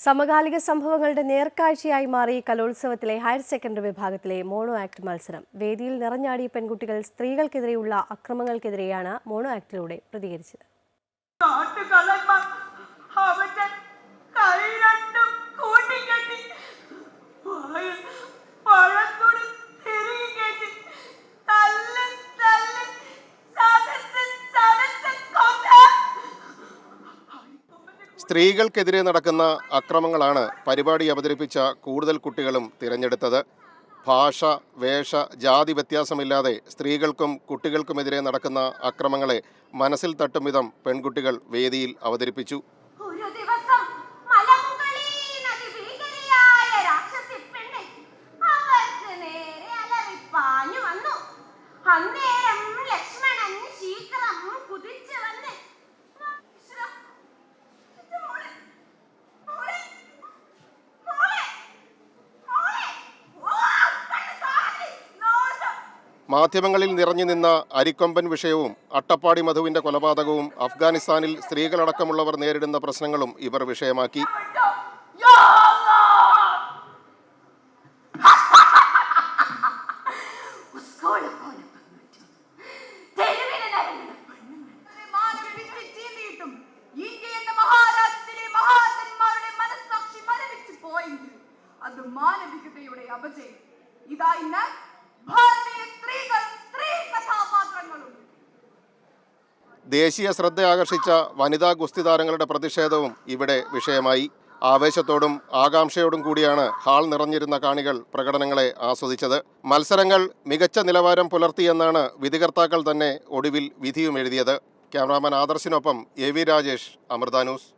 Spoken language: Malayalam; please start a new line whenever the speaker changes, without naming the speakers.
സമകാലിക സംഭവങ്ങളുടെ നേർക്കാഴ്ചയായി മാറി കലോത്സവത്തിലെ ഹയർ സെക്കൻഡറി വിഭാഗത്തിലെ മോണോ ആക്ട് മത്സരം. വേദിയിൽ നിറഞ്ഞാടിയ പെൺകുട്ടികൾ സ്ത്രീകൾക്കെതിരെയുള്ള അക്രമങ്ങൾക്കെതിരെയാണ് മോണോ ആക്ടിലൂടെ പ്രതികരിച്ചത്.
സ്ത്രീകൾക്കെതിരെ നടക്കുന്ന അക്രമങ്ങളാണ് പരിപാടി അവതരിപ്പിച്ച കൂടുതൽ കുട്ടികളും തിരഞ്ഞെടുത്തത്. ഭാഷ, വേഷ, ജാതി വ്യത്യാസമില്ലാതെ സ്ത്രീകൾക്കും കുട്ടികൾക്കുമെതിരെ നടക്കുന്ന അക്രമങ്ങളെ മനസ്സിൽ തട്ടും വിധം പെൺകുട്ടികൾ വേദിയിൽ അവതരിപ്പിച്ചു. മാധ്യമങ്ങളിൽ നിറഞ്ഞു നിന്ന അരിക്കൊമ്പൻ വിഷയവും അട്ടപ്പാടി മധുവിന്റെ കൊലപാതകവും അഫ്ഗാനിസ്ഥാനിൽ സ്ത്രീകളടക്കമുള്ളവർ നേരിടുന്ന പ്രശ്നങ്ങളും ഇവർ വിഷയമാക്കി.
അത് മാനവികതയുടെ അപജയം. ഇതാ ഇന്ന് ഭാരതീയ സ്ത്രീകൾ സ്ത്രീ കഥാപാത്രങ്ങളും.
ദേശീയ ശ്രദ്ധ ആകർഷിച്ച വനിതാ ഗുസ്തി താരങ്ങളുടെ പ്രതിഷേധവും ഇവിടെ വിഷയമായി. ആവേശത്തോടും ആകാംക്ഷയോടും കൂടിയാണ് ഹാൾ നിറഞ്ഞിരുന്ന കാണികൾ പ്രകടനങ്ങളെ ആസ്വദിച്ചത്. മത്സരങ്ങൾ മികച്ച നിലവാരം പുലർത്തിയെന്നാണ് വിധികർത്താക്കൾ തന്നെ ഒടുവിൽ വിധിയും എഴുതിയത്. ക്യാമറാമാൻ ആദർശിനൊപ്പം AV രാജേഷ്, അമൃത ന്യൂസ്.